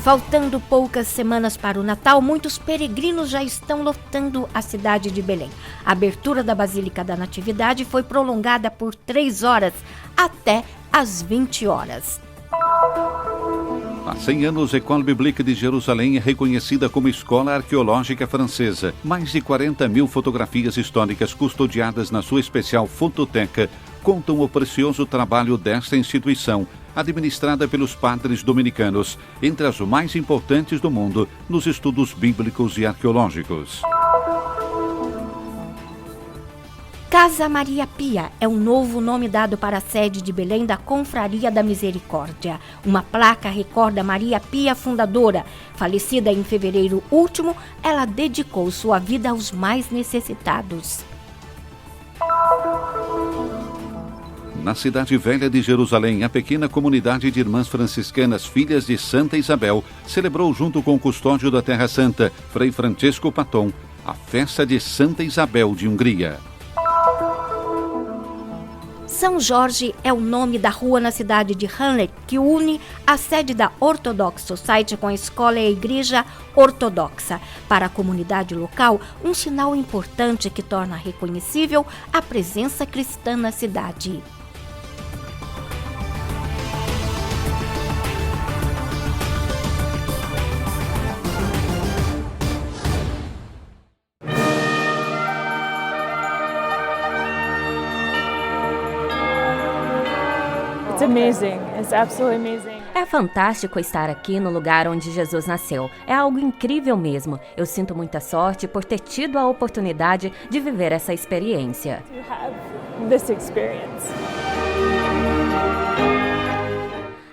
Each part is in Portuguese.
Faltando poucas semanas para o Natal, muitos peregrinos já estão lotando a cidade de Belém. A abertura da Basílica da Natividade foi prolongada por 3 horas, até às 20 horas. Há 100 anos, École Biblique de Jerusalém é reconhecida como escola arqueológica francesa. Mais de 40 mil fotografias históricas custodiadas na sua especial fototeca contam o precioso trabalho desta instituição, administrada pelos padres dominicanos, entre as mais importantes do mundo nos estudos bíblicos e arqueológicos. Casa Maria Pia é um novo nome dado para a sede de Belém da Confraria da Misericórdia. Uma placa recorda Maria Pia, fundadora. Falecida em fevereiro último, ela dedicou sua vida aos mais necessitados. Na cidade velha de Jerusalém, a pequena comunidade de irmãs franciscanas filhas de Santa Isabel celebrou junto com o custódio da Terra Santa, Frei Francesco Paton, a festa de Santa Isabel de Hungria. São Jorge é o nome da rua na cidade de Hamlet, que une a sede da Orthodox Society com a escola e a igreja ortodoxa. Para a comunidade local, um sinal importante que torna reconhecível a presença cristã na cidade. It's amazing. It's absolutely amazing. É fantástico estar aqui no lugar onde Jesus nasceu. É algo incrível mesmo. Eu sinto muita sorte por ter tido a oportunidade de viver essa experiência. To have this experience.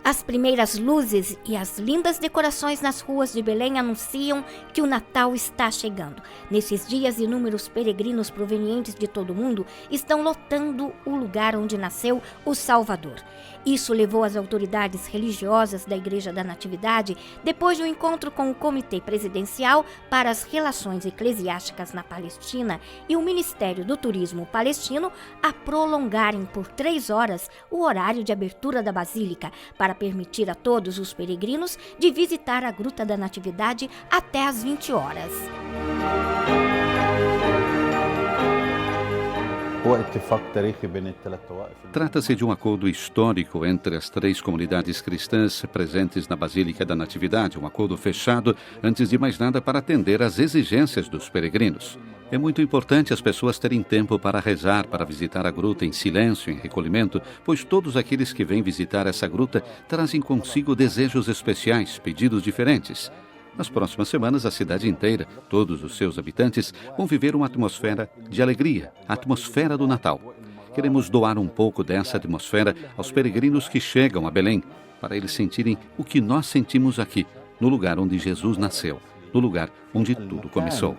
As primeiras luzes e as lindas decorações nas ruas de Belém anunciam que o Natal está chegando. Nesses dias, inúmeros peregrinos provenientes de todo o mundo estão lotando o lugar onde nasceu o Salvador. Isso levou as autoridades religiosas da Igreja da Natividade, depois de um encontro com o Comitê Presidencial para as Relações Eclesiásticas na Palestina e o Ministério do Turismo Palestino, a prolongarem por 3 horas o horário de abertura da Basílica, para permitir a todos os peregrinos de visitar a Gruta da Natividade até às 20 horas. Trata-se de um acordo histórico entre as 3 comunidades cristãs presentes na Basílica da Natividade, um acordo fechado, antes de mais nada, para atender às exigências dos peregrinos. É muito importante as pessoas terem tempo para rezar, para visitar a gruta em silêncio, em recolhimento, pois todos aqueles que vêm visitar essa gruta trazem consigo desejos especiais, pedidos diferentes. Nas próximas semanas, a cidade inteira, todos os seus habitantes, vão viver uma atmosfera de alegria, a atmosfera do Natal. Queremos doar um pouco dessa atmosfera aos peregrinos que chegam a Belém, para eles sentirem o que nós sentimos aqui, no lugar onde Jesus nasceu, no lugar onde tudo começou.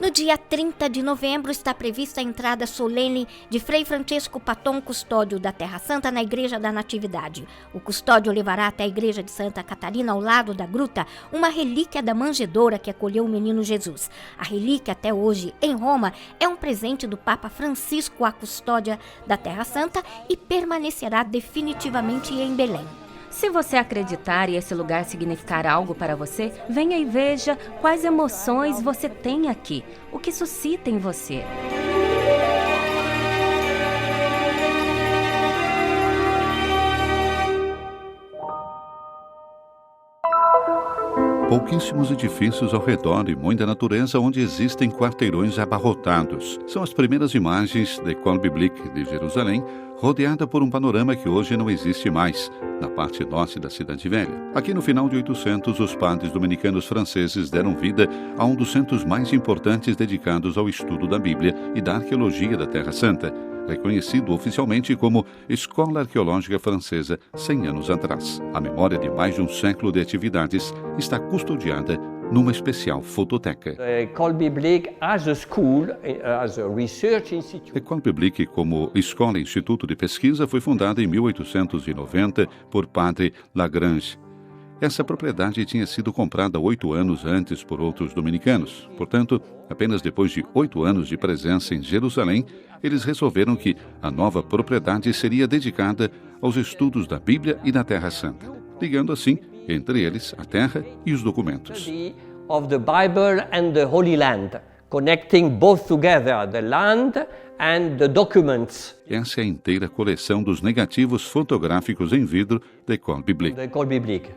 No dia 30 de novembro está prevista a entrada solene de Frei Francesco Paton, custódio da Terra Santa, na Igreja da Natividade. O custódio levará até a Igreja de Santa Catarina, ao lado da gruta, uma relíquia da manjedoura que acolheu o menino Jesus. A relíquia, até hoje, em Roma, é um presente do Papa Francisco à custódia da Terra Santa e permanecerá definitivamente em Belém. Se você acreditar e esse lugar significar algo para você, venha e veja quais emoções você tem aqui, o que suscita em você. Pouquíssimos edifícios ao redor e muita natureza onde existem quarteirões abarrotados. São as primeiras imagens da École Biblique de Jerusalém, rodeada por um panorama que hoje não existe mais, na parte norte da Cidade Velha. Aqui no final de 800, os padres dominicanos franceses deram vida a um dos centros mais importantes dedicados ao estudo da Bíblia e da arqueologia da Terra Santa, reconhecido oficialmente como Escola Arqueológica Francesa 100 anos atrás. A memória de mais de um século de atividades está custodiada numa especial fototeca. École Biblique as a school, as a research institute. École Biblique, como escola e instituto de pesquisa, foi fundada em 1890 por Padre Lagrange. Essa propriedade tinha sido comprada 8 anos antes por outros dominicanos. Portanto, apenas depois de 8 anos de presença em Jerusalém, eles resolveram que a nova propriedade seria dedicada aos estudos da Bíblia e da Terra Santa, ligando assim, entre eles, a Terra e os documentos. Of the Bible and the Holy Land, connecting both together the land and the documents. Essa é a inteira coleção dos negativos fotográficos em vidro da École Biblique.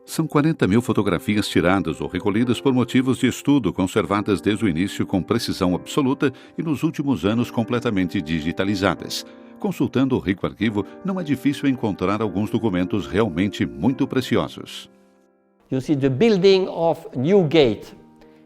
São 40.000 fotografias tiradas ou recolhidas por motivos de estudo, conservadas desde o início com precisão absoluta e nos últimos anos completamente digitalizadas. Consultando o rico arquivo, não é difícil encontrar alguns documentos realmente muito preciosos. You see the building of Newgate.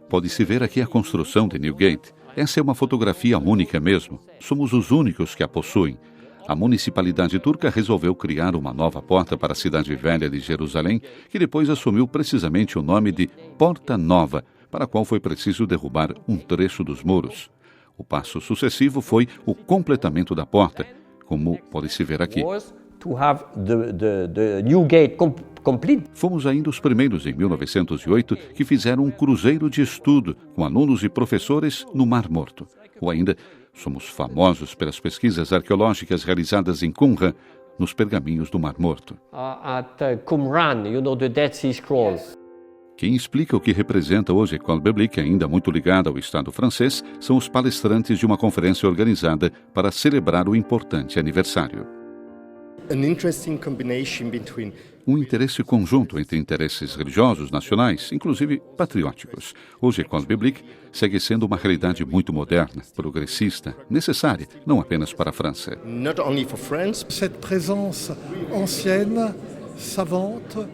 Pode-se ver aqui a construção de Newgate. Essa é uma fotografia única mesmo. Somos os únicos que a possuem. A municipalidade turca resolveu criar uma nova porta para a cidade velha de Jerusalém, que depois assumiu precisamente o nome de Porta Nova, para a qual foi preciso derrubar um trecho dos muros. O passo sucessivo foi o completamento da porta, como pode-se ver aqui. To have the Newgate complete. Fomos ainda os primeiros, em 1908, que fizeram um cruzeiro de estudo com alunos e professores no Mar Morto. Ou ainda, somos famosos pelas pesquisas arqueológicas realizadas em Qumran, nos pergaminhos do Mar Morto. At Qumran, the Dead Sea Scrolls. Quem explica o que representa hoje a École Biblique, ainda muito ligada ao Estado francês, são os palestrantes de uma conferência organizada para celebrar o importante aniversário. Um interesse conjunto entre interesses religiosos, nacionais, inclusive patrióticos. Hoje a École Biblique segue sendo uma realidade muito moderna, progressista, necessária, não apenas para a França. Cette présence ancienne, savante.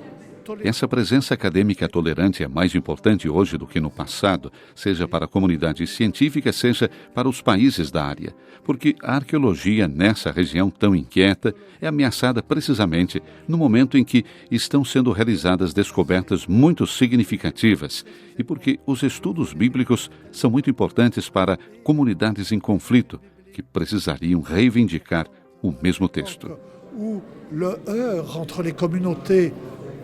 Essa presença acadêmica tolerante é mais importante hoje do que no passado, seja para a comunidade científica, seja para os países da área, porque a arqueologia nessa região tão inquieta é ameaçada precisamente no momento em que estão sendo realizadas descobertas muito significativas e porque os estudos bíblicos são muito importantes para comunidades em conflito que precisariam reivindicar o mesmo texto.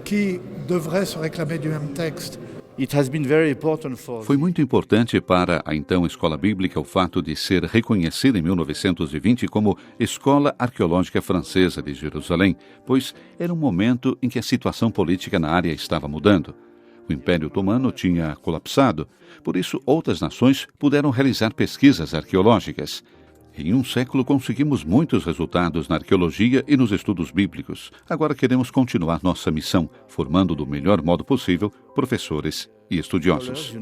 Que devrait se réclamer du même texte. Foi muito importante para a então Escola Bíblica o fato de ser reconhecida em 1920 como Escola Arqueológica Francesa de Jerusalém, pois era um momento em que a situação política na área estava mudando. O Império Otomano tinha colapsado, por isso outras nações puderam realizar pesquisas arqueológicas. Em um século conseguimos muitos resultados na arqueologia e nos estudos bíblicos. Agora queremos continuar nossa missão, formando do melhor modo possível professores e estudiosos.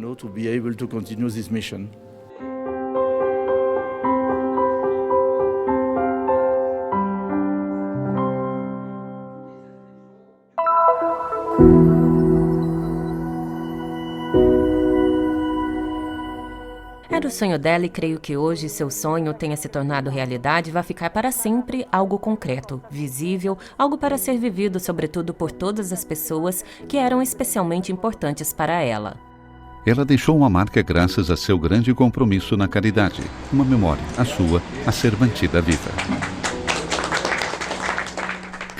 Era o sonho dela e creio que hoje seu sonho tenha se tornado realidade e vai ficar para sempre algo concreto, visível, algo para ser vivido sobretudo por todas as pessoas que eram especialmente importantes para ela. Ela deixou uma marca graças a seu grande compromisso na caridade, uma memória, a sua, a ser mantida viva.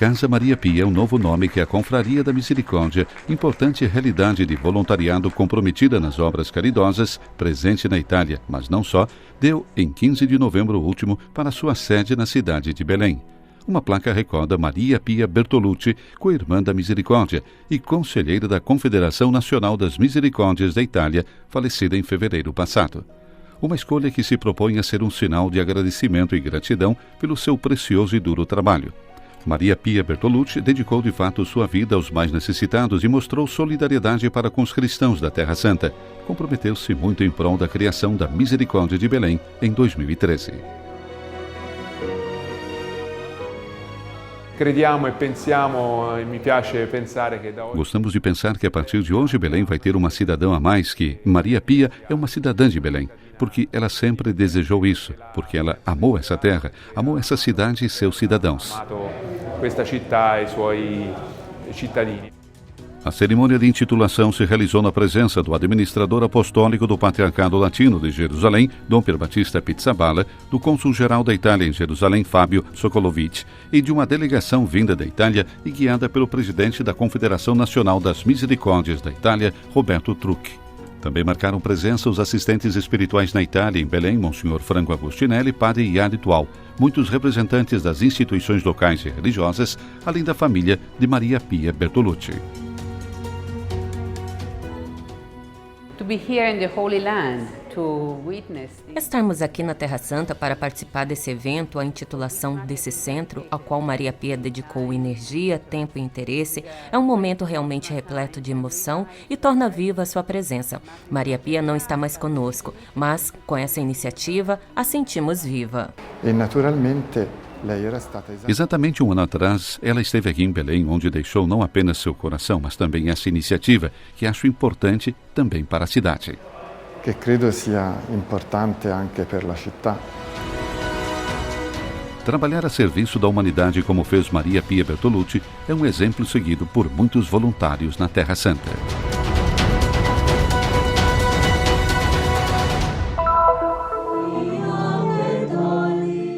Casa Maria Pia é o novo nome que a Confraria da Misericórdia, importante realidade de voluntariado comprometida nas obras caridosas, presente na Itália, mas não só, deu em 15 de novembro último para sua sede na cidade de Belém. Uma placa recorda Maria Pia Bertolucci, co-irmã da Misericórdia e conselheira da Confederação Nacional das Misericórdias da Itália, falecida em fevereiro passado. Uma escolha que se propõe a ser um sinal de agradecimento e gratidão pelo seu precioso e duro trabalho. Maria Pia Bertolucci dedicou de fato sua vida aos mais necessitados e mostrou solidariedade para com os cristãos da Terra Santa. Comprometeu-se muito em prol da criação da Misericórdia de Belém em 2013. Gostamos de pensar que a partir de hoje Belém vai ter uma cidadã a mais, que Maria Pia é uma cidadã de Belém, porque ela sempre desejou isso, porque ela amou essa terra, amou essa cidade e seus cidadãos. A cerimônia de intitulação se realizou na presença do administrador apostólico do Patriarcado Latino de Jerusalém, Dom Pierbattista Pizzaballa, do cônsul-geral da Itália em Jerusalém, Fábio Sokolovic, e de uma delegação vinda da Itália e guiada pelo presidente da Confederação Nacional das Misericórdias da Itália, Roberto Trucchi. Também marcaram presença os assistentes espirituais na Itália, em Belém, Monsenhor Franco Agostinelli e Padre Iari Tual, muitos representantes das instituições locais e religiosas, além da família de Maria Pia Bertolucci. Estarmos aqui na Terra Santa para participar desse evento, a intitulação desse centro, ao qual Maria Pia dedicou energia, tempo e interesse, é um momento realmente repleto de emoção e torna viva a sua presença. Maria Pia não está mais conosco, mas com essa iniciativa a sentimos viva. E naturalmente Exatamente um ano atrás, ela esteve aqui em Belém, onde deixou não apenas seu coração, mas também essa iniciativa, que acho importante também para a cidade. Que credo sia importante anche per la città. Trabalhar a serviço da humanidade como fez Maria Pia Bertolucci é um exemplo seguido por muitos voluntários na Terra Santa.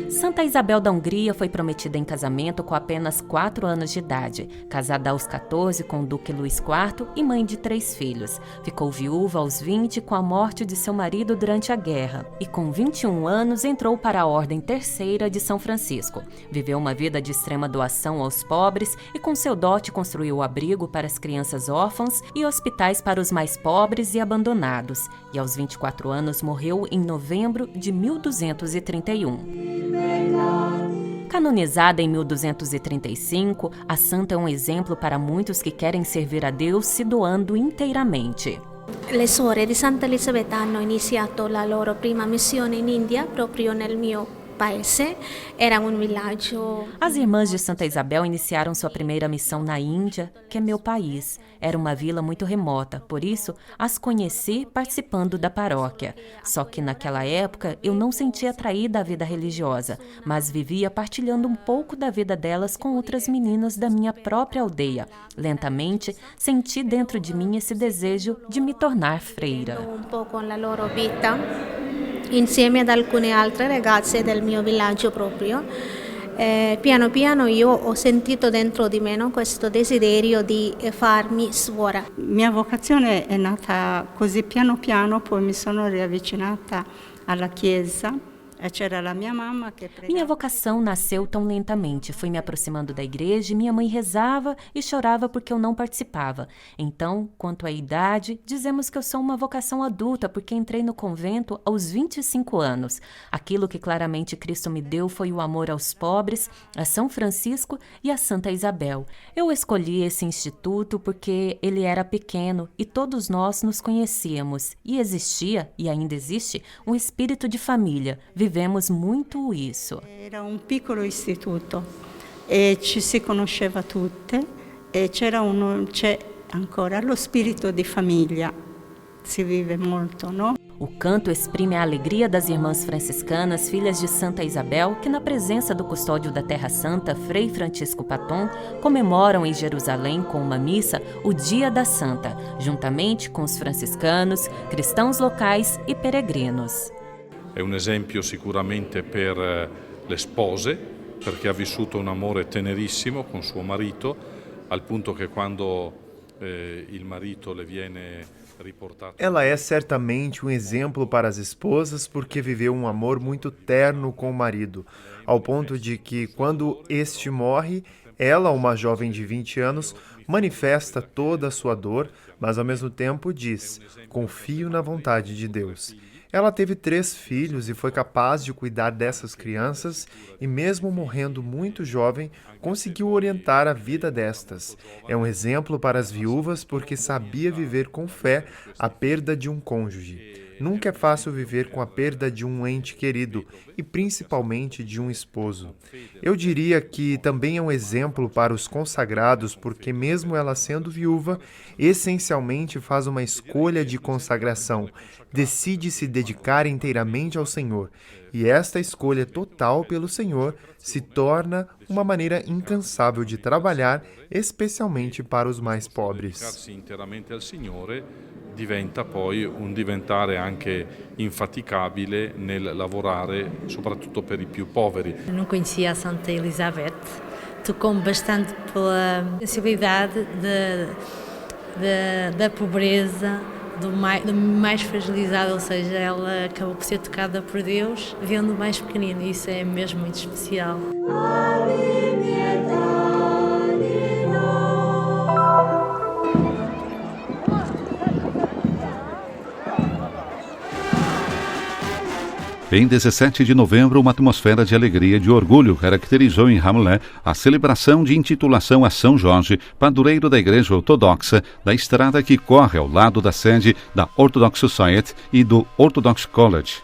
Santa Isabel da Hungria foi prometida em casamento com apenas 4 anos de idade, casada aos 14 com o Duque Luís IV e mãe de 3 filhos. Ficou viúva aos 20 com a morte de seu marido durante a guerra e com 21 anos entrou para a Ordem Terceira de São Francisco. Viveu uma vida de extrema doação aos pobres e com seu dote construiu abrigo para as crianças órfãs e hospitais para os mais pobres e abandonados. E aos 24 anos morreu em novembro de 1231. Canonizada em 1235, a santa é um exemplo para muitos que querem servir a Deus se doando inteiramente. Le suore di Santa Elisabetta hanno iniziato la loro prima missione in India proprio nel mio paese. Era um villaggio. As irmãs de Santa Isabel iniciaram sua primeira missão na Índia, que é meu país. Era uma vila muito remota, por isso as conheci participando da paróquia. Só que naquela época eu não sentia atraída à vida religiosa, mas vivia partilhando um pouco da vida delas com outras meninas da minha própria aldeia. Lentamente, senti dentro de mim esse desejo de me tornar freira. Un po' con la loro vita, insieme ad alcune altre ragazze del mio villaggio proprio. Piano piano io ho sentito dentro di me questo desiderio di farmi suora. Mia vocazione è nata così piano piano, poi mi sono riavvicinata alla chiesa. Minha vocação nasceu tão lentamente. Fui me aproximando da igreja e minha mãe rezava e chorava porque eu não participava. Então, quanto à idade, dizemos que eu sou uma vocação adulta porque entrei no convento aos 25 anos. Aquilo que claramente Cristo me deu foi o amor aos pobres, a São Francisco e a Santa Isabel. Eu escolhi esse instituto porque ele era pequeno e todos nós nos conhecíamos. E existia, e ainda existe, um espírito de família. Vivemos muito isso. Era um piccolo istituto e ci si conosceva tutte e c'è ancora lo spirito di famiglia. Si vive molto, no? O canto exprime a alegria das irmãs franciscanas, filhas de Santa Isabel, que na presença do custódio da Terra Santa, Frei Francisco Paton, comemoram em Jerusalém com uma missa o Dia da Santa, juntamente com os franciscanos, cristãos locais e peregrinos. È un esempio sicuramente per le spose, perché ha vissuto un amore tenerissimo con suo marito, al punto che quando il marito le viene riportato... Ela é certamente um exemplo para as esposas porque viveu um amor muito terno com o marido, ao ponto de que quando este morre, ela, uma jovem de 20 anos, manifesta toda a sua dor, mas ao mesmo tempo diz: confio na vontade de Deus. Ela teve 3 filhos e foi capaz de cuidar dessas crianças e, mesmo morrendo muito jovem, conseguiu orientar a vida destas. É um exemplo para as viúvas porque sabia viver com fé a perda de um cônjuge. Nunca é fácil viver com a perda de um ente querido e principalmente de um esposo. Eu diria que também é um exemplo para os consagrados porque mesmo ela sendo viúva, essencialmente faz uma escolha de consagração, decide se dedicar inteiramente ao Senhor. E esta escolha total pelo Senhor se torna uma maneira incansável de trabalhar, especialmente para os mais pobres. Diventa poi un diventare anche infaticabile nel lavorare soprattutto per i più poveri. Eu não conhecia a Santa Elizabeth, tocou-me bastante pela sensibilidade da pobreza, do mais fragilizado, ou seja, ela acabou por ser tocada por Deus vendo o mais pequenino, e isso é mesmo muito especial. Em 17 de novembro, uma atmosfera de alegria e de orgulho caracterizou em Hamelin a celebração de intitulação a São Jorge, padroeiro da Igreja Ortodoxa, da estrada que corre ao lado da sede da Orthodox Society e do Orthodox College.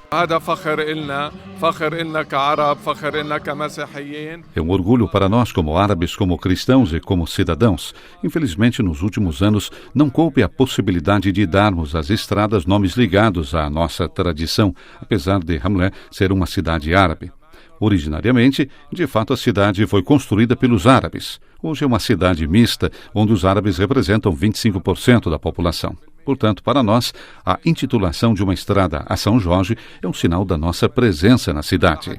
É um orgulho para nós como árabes, como cristãos e como cidadãos. Infelizmente, nos últimos anos, não coube a possibilidade de darmos às estradas nomes ligados à nossa tradição, apesar de Hamelin ser uma cidade árabe. Originariamente, de fato, a cidade foi construída pelos árabes. Hoje é uma cidade mista, onde os árabes representam 25% da população. Portanto, para nós, a intitulação de uma estrada a São Jorge é um sinal da nossa presença na cidade.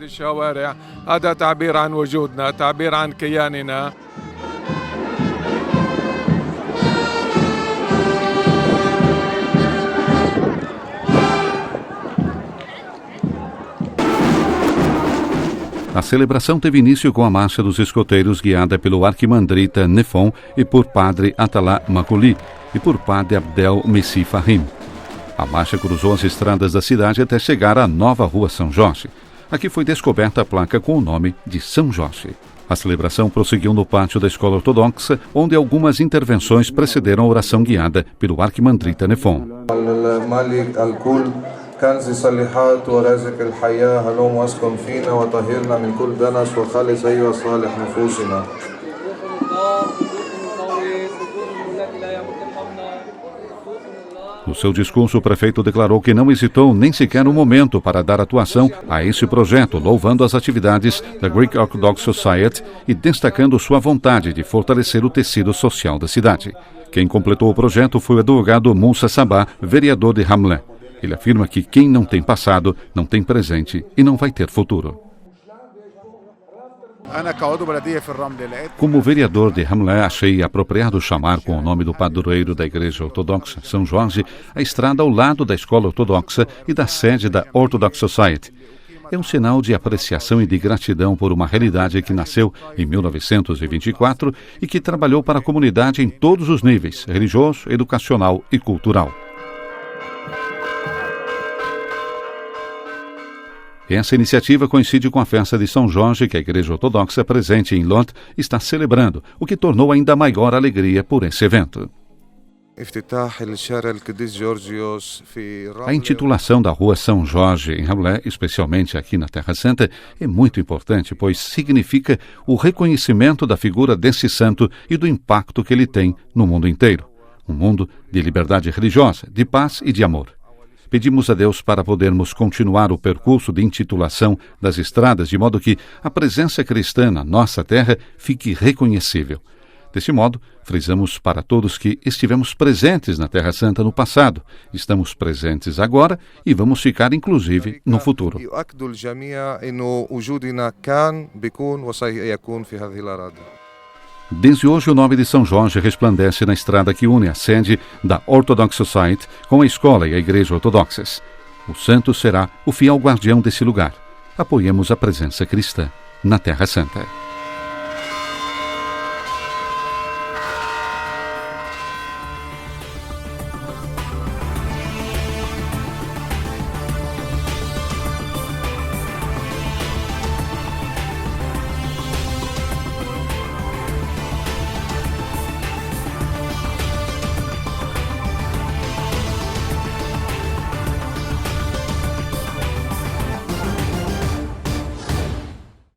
A celebração teve início com a marcha dos escoteiros guiada pelo arquimandrita Nefon e por padre Atalá Makuli e por padre Abdel Messi Fahim. A marcha cruzou as estradas da cidade até chegar à nova Rua São Jorge. Aqui foi descoberta a placa com o nome de São Jorge. A celebração prosseguiu no pátio da Escola Ortodoxa, onde algumas intervenções precederam a oração guiada pelo arquimandrita Nefon. كنز صالحات ورازق الحياة هلوم واسكن فينا وطهرنا من كل دنس وخلص أيها صالح نفوسنا. No seu discurso, o prefeito declarou que não hesitou nem sequer um momento para dar atuação a esse projeto, louvando as atividades da Greek Orthodox Society e destacando sua vontade de fortalecer o tecido social da cidade. Quem completou o projeto foi o advogado Moussa Sabah, vereador de Hamelin. Ele afirma que quem não tem passado, não tem presente e não vai ter futuro. Como vereador de Hamelin, achei apropriado chamar com o nome do padroeiro da Igreja Ortodoxa, São Jorge, a estrada ao lado da Escola Ortodoxa e da sede da Orthodox Society. É um sinal de apreciação e de gratidão por uma realidade que nasceu em 1924 e que trabalhou para a comunidade em todos os níveis, religioso, educacional e cultural. Essa iniciativa coincide com a festa de São Jorge, que a Igreja Ortodoxa presente em Lod está celebrando, o que tornou ainda maior alegria por esse evento. A intitulação da Rua São Jorge em Hamelin, especialmente aqui na Terra Santa, é muito importante, pois significa o reconhecimento da figura desse santo e do impacto que ele tem no mundo inteiro. Um mundo de liberdade religiosa, de paz e de amor. Pedimos a Deus para podermos continuar o percurso de intitulação das estradas, de modo que a presença cristã na nossa terra fique reconhecível. Desse modo, frisamos para todos que estivemos presentes na Terra Santa no passado, estamos presentes agora e vamos ficar inclusive no futuro. Desde hoje, o nome de São Jorge resplandece na estrada que une a sede da Orthodox Society com a escola e a Igreja Ortodoxas. O santo será o fiel guardião desse lugar. Apoiemos a presença cristã na Terra Santa.